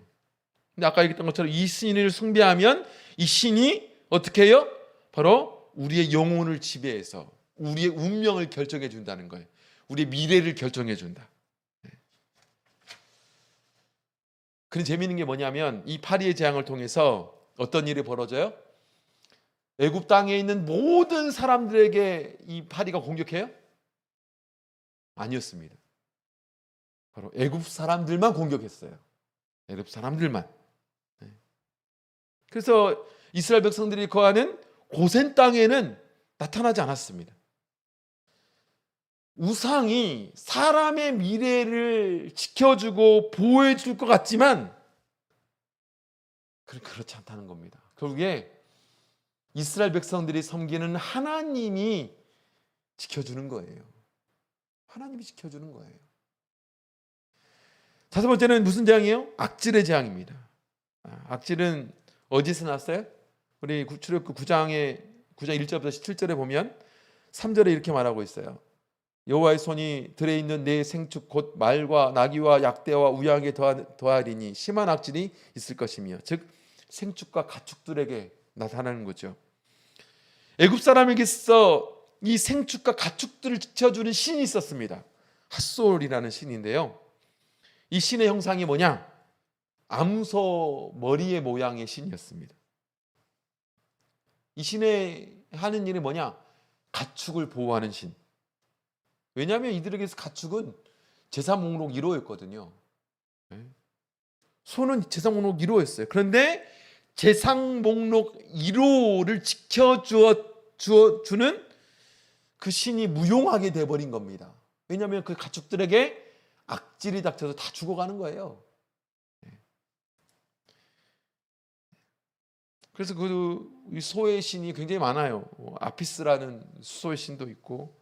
근데 아까 얘기했던 것처럼 이 신을 숭배하면 이 신이 어떻게 해요? 바로 우리의 영혼을 지배해서 우리의 운명을 결정해 준다는 거예요. 우리의 미래를 결정해 준다. 그런 재미있는 게 뭐냐면 이 파리의 재앙을 통해서 어떤 일이 벌어져요? 애굽 땅에 있는 모든 사람들에게 이 파리가 공격해요? 아니었습니다. 바로 애굽 사람들만 공격했어요. 애굽 사람들만. 그래서 이스라엘 백성들이 거하는 고센 땅에는 나타나지 않았습니다. 우상이 사람의 미래를 지켜주고 보호해 줄 것 같지만 그렇지 않다는 겁니다. 결국에 이스라엘 백성들이 섬기는 하나님이 지켜주는 거예요. 하나님이 지켜주는 거예요. 다섯 번째는 무슨 재앙이에요? 악질의 재앙입니다. 악질은 어디서 났어요? 우리 출애굽기 9장 1절부터 17절에 보면 3절에 이렇게 말하고 있어요. 여호와의 손이 들에 있는 내 생축 곧 말과 나귀와 약대와 우양에 더하리니 심한 악질이 있을 것이며, 즉 생축과 가축들에게 나타나는 거죠. 애굽 사람에게서 이 생축과 가축들을 지켜주는 신이 있었습니다. 핫솔이라는 신인데요, 이 신의 형상이 뭐냐? 암소 머리의 모양의 신이었습니다. 이 신의 하는 일이 뭐냐? 가축을 보호하는 신. 왜냐하면 이들에게서 가축은 제사 목록 1호였거든요. 소는 제사 목록 1호였어요. 그런데 제사 목록 1호를 지켜주는 그 신이 무용하게 돼버린 겁니다. 왜냐하면 그 가축들에게 악질이 닥쳐서 다 죽어가는 거예요. 그래서 그 소의 신이 굉장히 많아요. 아피스라는 소의 신도 있고,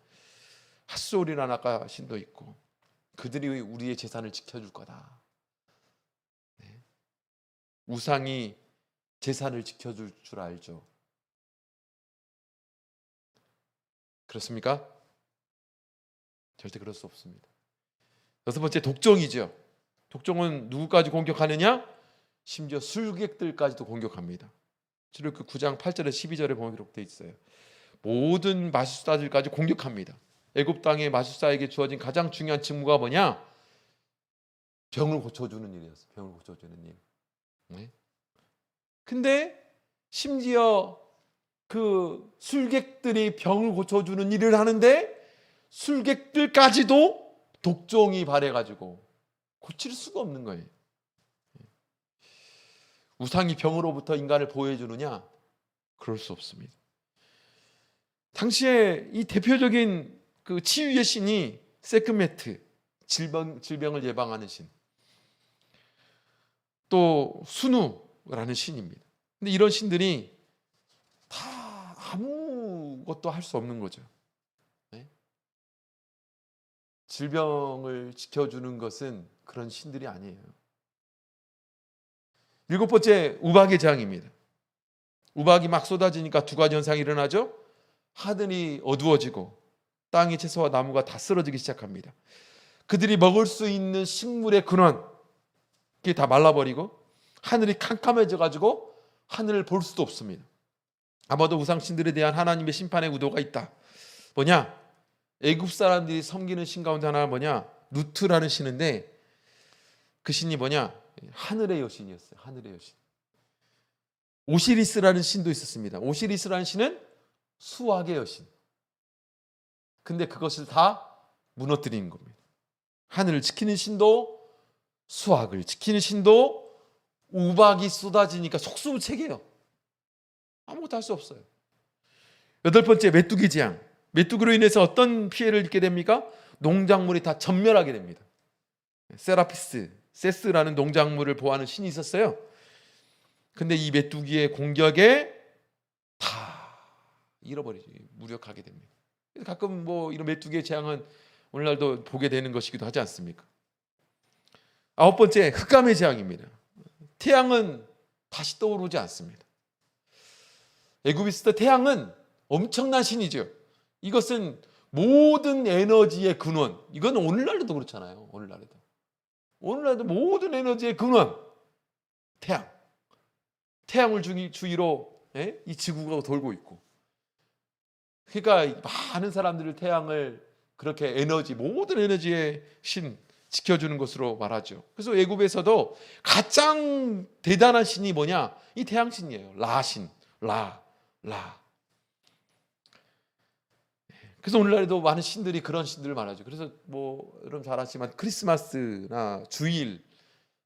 핫솔이라는 아까 신도 있고, 그들이 우리의 재산을 지켜줄 거다. 우상이 재산을 지켜줄 줄 알죠. 그렇습니까? 절대 그럴 수 없습니다. 여섯 번째, 독종이죠. 독종은 누구까지 공격하느냐? 심지어 술객들까지도 공격합니다. 출애굽기 9장 8절에 12절에 보면 기록되어 있어요. 모든 마술사들까지 공격합니다. 애굽 땅의 마술사에게 주어진 가장 중요한 직무가 뭐냐? 병을 고쳐주는 일이었어요. 병을 고쳐주는 일. 네? 근데 심지어 그 술객들이 병을 고쳐주는 일을 하는데 술객들까지도 독종이 발해가지고 고칠 수가 없는 거예요. 우상이 병으로부터 인간을 보호해 주느냐? 그럴 수 없습니다. 당시에 이 대표적인 그 치유의 신이 세크메트, 질병을 예방하는 신, 또 수누라는 신입니다. 근데 이런 신들이 다 아무것도 할 수 없는 거죠. 네? 질병을 지켜주는 것은 그런 신들이 아니에요. 일곱 번째, 우박의 재앙입니다. 우박이 막 쏟아지니까 두 가지 현상이 일어나죠. 하늘이 어두워지고 땅의 채소와 나무가 다 쓰러지기 시작합니다. 그들이 먹을 수 있는 식물의 근원, 그게 다 말라버리고 하늘이 캄캄해져 가지고 하늘을 볼 수도 없습니다. 아마도 우상신들에 대한 하나님의 심판의 의도가 있다. 뭐냐? 애굽 사람들이 섬기는 신 가운데 하나가 뭐냐? 누트라는 신인데, 그 신이 뭐냐? 하늘의 여신이었어요. 하늘의 여신. 오시리스라는 신도 있었습니다. 오시리스라는 신은 수학의 여신. 근데 그것을 다 무너뜨리는 겁니다. 하늘을 지키는 신도, 수학을 지키는 신도, 우박이 쏟아지니까 속수무책이에요. 아무것도 할 수 없어요. 여덟 번째, 메뚜기 재앙. 메뚜기로 인해서 어떤 피해를 입게 됩니까? 농작물이 다 전멸하게 됩니다. 세스라는 농작물을 보호하는 신이 있었어요. 근데 이 메뚜기의 공격에 다 잃어버리죠. 무력하게 됩니다. 가끔 뭐 이런 메뚜기의 재앙은 오늘날도 보게 되는 것이기도 하지 않습니까? 아홉 번째, 흑암의 재앙입니다. 태양은 다시 떠오르지 않습니다. 애굽에 있을 때 태양은 엄청난 신이죠. 이것은 모든 에너지의 근원. 이건 오늘날도 그렇잖아요. 오늘날도 모든 에너지의 근원, 태양. 태양을 주위로 이 지구가 돌고 있고. 그러니까 많은 사람들을 태양을 그렇게 모든 에너지의 신, 지켜주는 것으로 말하죠. 그래서 애굽에서도 가장 대단한 신이 뭐냐? 이 태양신이에요. 라신, 라. 그래서 오늘날에도 많은 신들이 그런 신들을 말하죠. 그래서 뭐 여러분 잘 아시지만 크리스마스나 주일,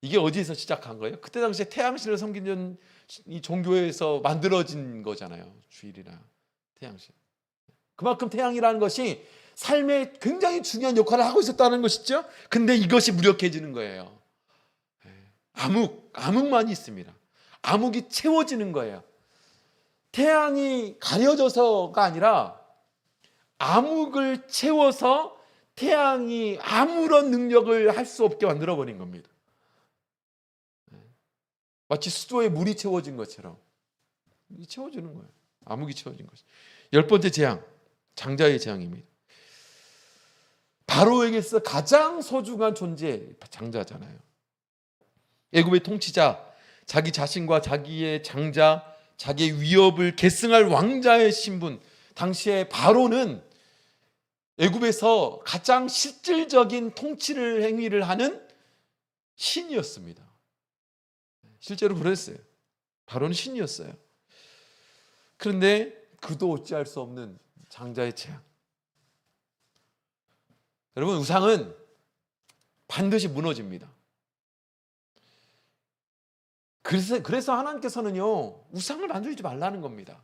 이게 어디에서 시작한 거예요? 그때 당시에 태양신을 섬기는 이 종교에서 만들어진 거잖아요. 주일이나 태양신. 그만큼 태양이라는 것이 삶에 굉장히 중요한 역할을 하고 있었다는 것이죠. 근데 이것이 무력해지는 거예요. 암흑만이 있습니다. 암흑이 채워지는 거예요. 태양이 가려져서가 아니라 암흑을 채워서 태양이 아무런 능력을 할 수 없게 만들어버린 겁니다. 마치 수도에 물이 채워진 것처럼 채워지는 거예요. 암흑이 채워진 것이. 열 번째 재앙, 장자의 재앙입니다. 바로에게서 가장 소중한 존재, 장자잖아요. 애굽의 통치자, 자기 자신과 자기의 장자, 자기의 위협을 계승할 왕자의 신분. 당시에 바로는 애굽에서 가장 실질적인 통치를 행위를 하는 신이었습니다. 실제로 그랬어요. 바로는 신이었어요. 그런데 그도 어찌할 수 없는 장자의 재앙. 여러분, 우상은 반드시 무너집니다. 그래서 하나님께서는요, 우상을 만들지 말라는 겁니다.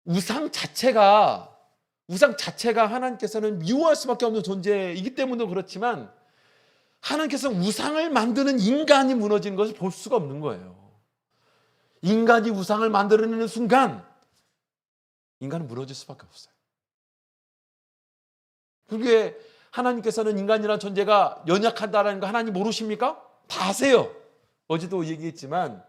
우상 자체가 하나님께서는 미워할 수밖에 없는 존재이기 때문에 그렇지만, 하나님께서는 우상을 만드는 인간이 무너지는 것을 볼 수가 없는 거예요. 인간이 우상을 만들어내는 순간 인간은 무너질 수밖에 없어요. 그게 하나님께서는 인간이라는 존재가 연약하다는 거 하나님 모르십니까? 다 아세요. 어제도 얘기했지만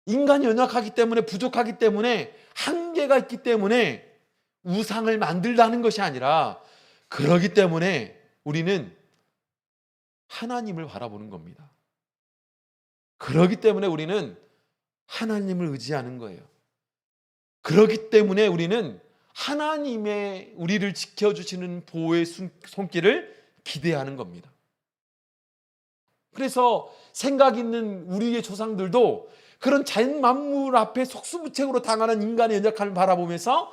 인간이 연약하기 때문에, 부족하기 때문에, 한계가 있기 때문에 우상을 만들다는 것이 아니라, 그러기 때문에 우리는 하나님을 바라보는 겁니다. 그러기 때문에 우리는 하나님을 의지하는 거예요. 그러기 때문에 우리는 하나님의 우리를 지켜주시는 보호의 손길을 기대하는 겁니다. 그래서 생각 있는 우리의 조상들도 그런 자연 만물 앞에 속수무책으로 당하는 인간의 연약함을 바라보면서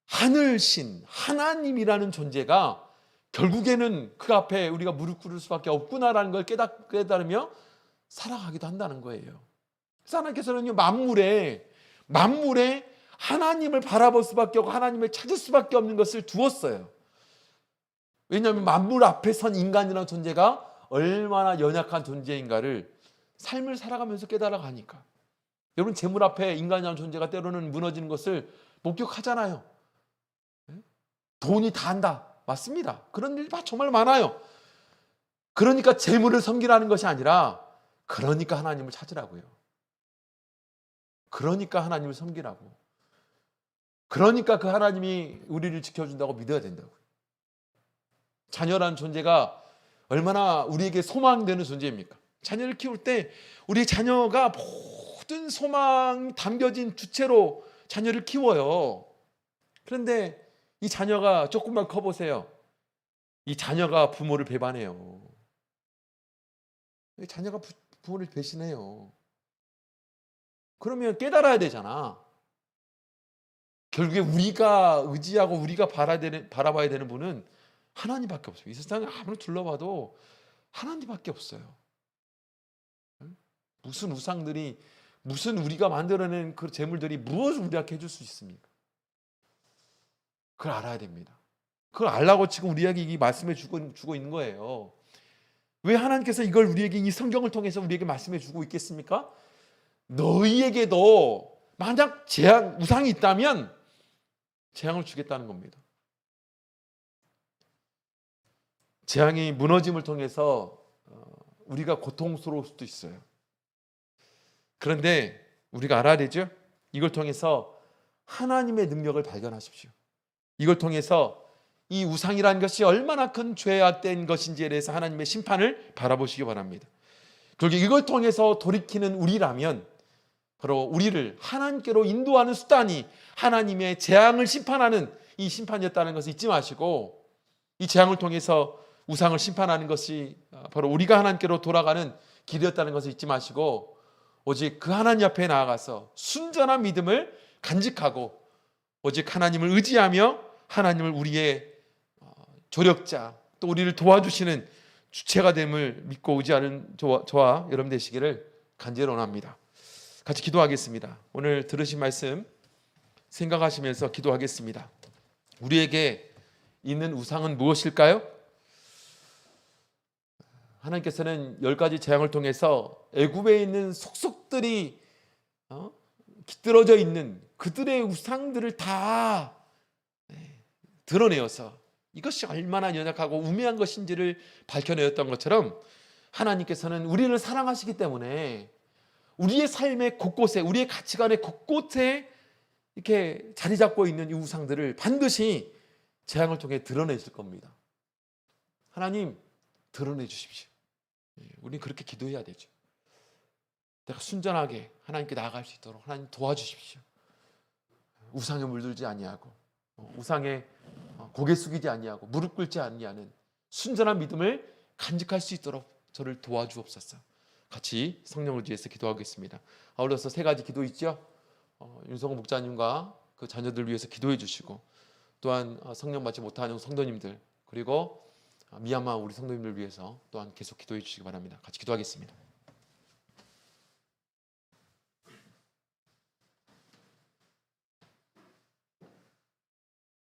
하늘신 하나님이라는 존재가 결국에는 그 앞에 우리가 무릎 꿇을 수밖에 없구나라는 걸 깨달으며 살아가기도 한다는 거예요. 그래서 하나님께서는 만물에 하나님을 바라볼 수밖에 없고 하나님을 찾을 수밖에 없는 것을 두었어요. 왜냐하면 만물 앞에 선 인간이라는 존재가 얼마나 연약한 존재인가를 삶을 살아가면서 깨달아가니까. 여러분, 재물 앞에 인간이라는 존재가 때로는 무너지는 것을 목격하잖아요. 돈이 다 한다. 맞습니다. 그런 일 정말 많아요. 그러니까 재물을 섬기라는 것이 아니라, 그러니까 하나님을 찾으라고요. 그러니까 하나님을 섬기라고. 그러니까 그 하나님이 우리를 지켜준다고 믿어야 된다고요. 자녀라는 존재가 얼마나 우리에게 소망되는 존재입니까? 자녀를 키울 때 우리 자녀가 모든 소망이 담겨진 주체로 자녀를 키워요. 그런데 이 자녀가 조금만 커보세요. 이 자녀가 부모를 배반해요. 자녀가 부모를 배신해요. 그러면 깨달아야 되잖아. 결국에 우리가 의지하고 우리가 바라봐야 되는 분은 하나님밖에 없어요. 이 세상에 아무리 둘러봐도 하나님밖에 없어요. 무슨 우상들이, 무슨 우리가 만들어낸 그 재물들이 무엇을 우리에게 해줄 수 있습니까? 그걸 알아야 됩니다. 그걸 알라고 지금 우리에게 이 말씀해 주고 있는 거예요. 왜 하나님께서 이걸 우리에게 이 성경을 통해서 우리에게 말씀해 주고 있겠습니까? 너희에게도 만약 우상이 있다면 재앙을 주겠다는 겁니다. 재앙이 무너짐을 통해서 우리가 고통스러울 수도 있어요. 그런데 우리가 알아야 되죠? 이걸 통해서 하나님의 능력을 발견하십시오. 이걸 통해서 이 우상이라는 것이 얼마나 큰 죄악된 것인지에 대해서 하나님의 심판을 바라보시기 바랍니다. 그리고 이걸 통해서 돌이키는 우리라면 바로 우리를 하나님께로 인도하는 수단이 하나님의 재앙을 심판하는 이 심판이었다는 것을 잊지 마시고, 이 재앙을 통해서 우상을 심판하는 것이 바로 우리가 하나님께로 돌아가는 길이었다는 것을 잊지 마시고, 오직 그 하나님 앞에 나아가서 순전한 믿음을 간직하고 오직 하나님을 의지하며 하나님을 우리의 조력자, 또 우리를 도와주시는 주체가 됨을 믿고 의지하는 저와 여러분 되시기를 간절히 원합니다. 같이 기도하겠습니다. 오늘 들으신 말씀 생각하시면서 기도하겠습니다. 우리에게 있는 우상은 무엇일까요? 하나님께서는 10가지 재앙을 통해서 애굽에 있는 속속들이 깃들어져 있는 그들의 우상들을 다 드러내어서 이것이 얼마나 연약하고 우매한 것인지를 밝혀내었던 것처럼, 하나님께서는 우리를 사랑하시기 때문에 우리의 삶의 곳곳에, 우리의 가치관의 곳곳에 이렇게 자리 잡고 있는 이 우상들을 반드시 재앙을 통해 드러내실 겁니다. 하나님 드러내 주십시오. 우리는 그렇게 기도해야 되죠. 내가 순전하게 하나님께 나아갈 수 있도록 하나님 도와주십시오. 우상에 물들지 아니하고 우상에 고개 숙이지 아니하고 무릎 꿇지 아니하는 순전한 믿음을 간직할 수 있도록 저를 도와주옵소서. 같이 성령을 위해서 기도하겠습니다. 아울러서 세 가지 기도 있죠. 윤성호 목사님과 그 자녀들 위해서 기도해 주시고, 또한 성령 받지 못하는 성도님들, 그리고 미얀마 우리 성도님들 위해서 또한 계속 기도해 주시기 바랍니다. 같이 기도하겠습니다.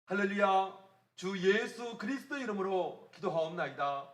할렐루야. 주 예수 그리스도 이름으로 기도하옵나이다.